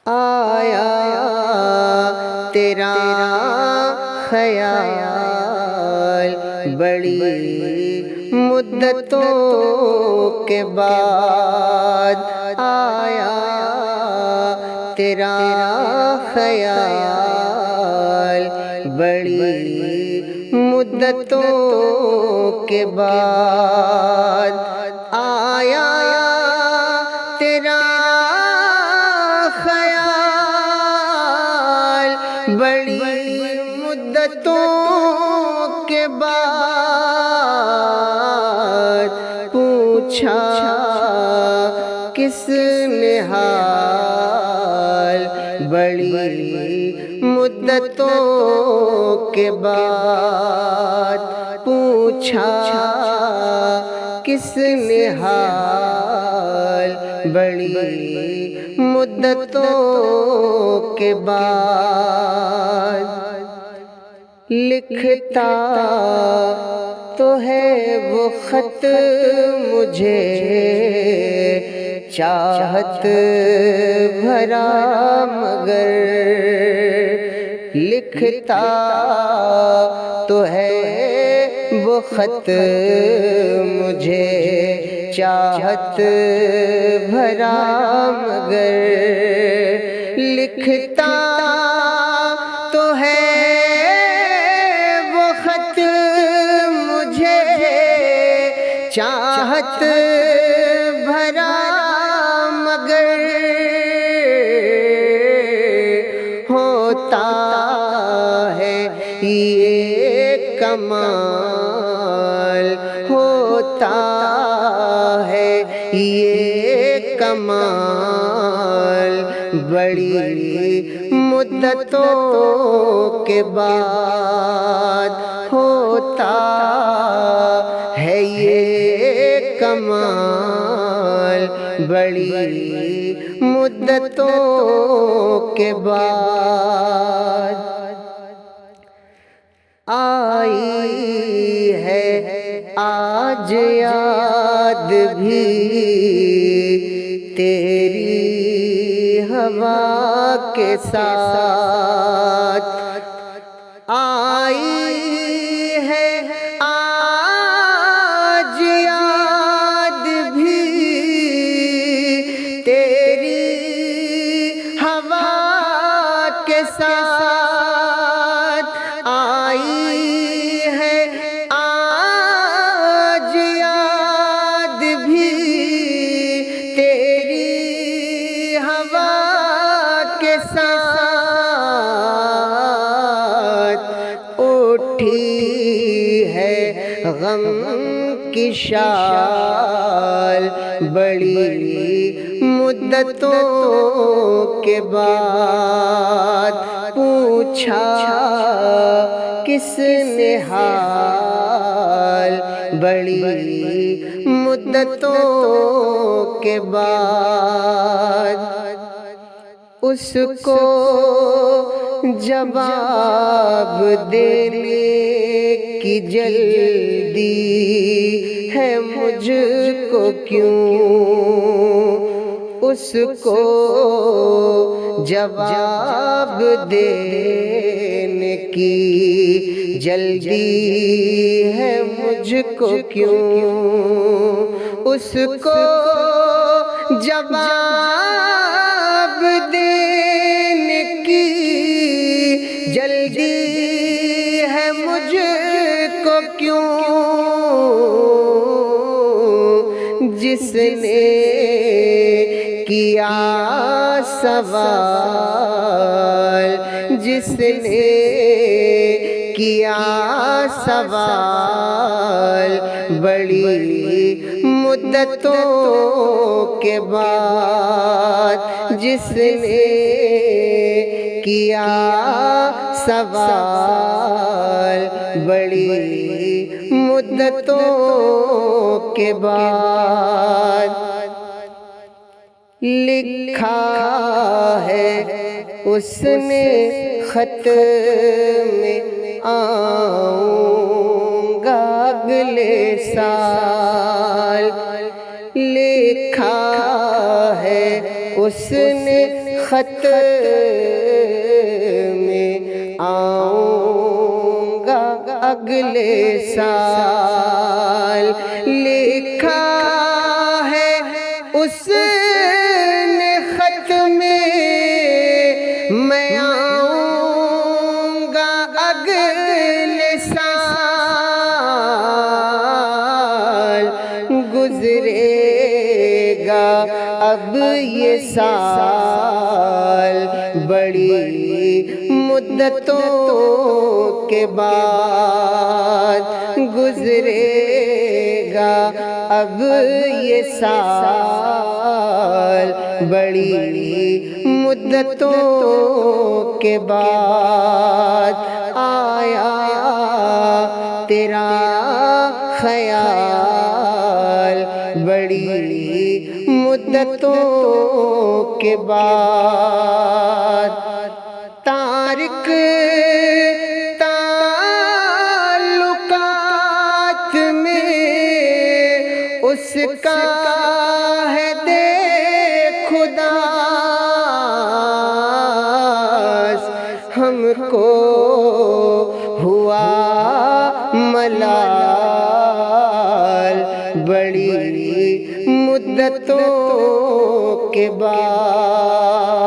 آیا تیرا خیال بڑی مدتوں کے بعد، آیا تیرا خیال بڑی مدتوں کے بعد، آیا تیرا خیال بڑی مدتوں کے بعد، پوچھا کس نے حال بڑی مدتوں کے بعد، پوچھا کس نے حال بڑی مدتوں کے بعد، لکھتا تو ہے وہ خط مجھے چاہت بھرا، مگر لکھتا تو ہے وہ خط مجھے چاہت بھرا، مگر لکھتا تو ہے وہ خط مجھے چاہت بھرا، مگر ہوتا ہے یہ کمال، ہوتا ہے یہ کمال بڑی مدتوں کے بعد، ہوتا ہے یہ کمال بڑی مدتوں کے بعد، آئی ہے آج یاد بھی تیری ہوا کے ساتھ، آئی ہے آج یاد بھی تیری ہوا کے ساتھ، آئی ہے آج یاد بھی تیری ہوا کے ساتھ، اٹھی ہے غم کی شال بڑی مدتوں کے بعد، پوچھا کس نے حال بڑی مدتوں کے بعد، اس کو جواب دینے کی جلدی ہے مجھ کو کیوں، اس کو جواب دینے کی جلدی ہے مجھ کو کیوں، اس کو جواب دینے کی جلدی ہے مجھ کو کیوں، جس نے کیا سوال، جس نے کیا سوال بڑی مدتوں کے بعد، جس نے کیا سوال بڑی مدتوں کے بعد، لکھا ہے اس نے خط میں آؤں گا اگلے سال، لکھا ہے اس نے خط میں آؤں گا اگلے سال، لکھا ہے اس نے خط میں میں آؤں گا اگلے سال، گزرے گا اب یہ سال بڑی مدتوں کے بعد، گزرے گا اب یہ سال بڑی مدتوں کے بعد، آیا تیرا خیال بڑی مدتوں کے بعد، تارک تعلقات میں اس کا ہے دے خدا، ہم کو ہوا ملال بڑی مدتوں کے بعد۔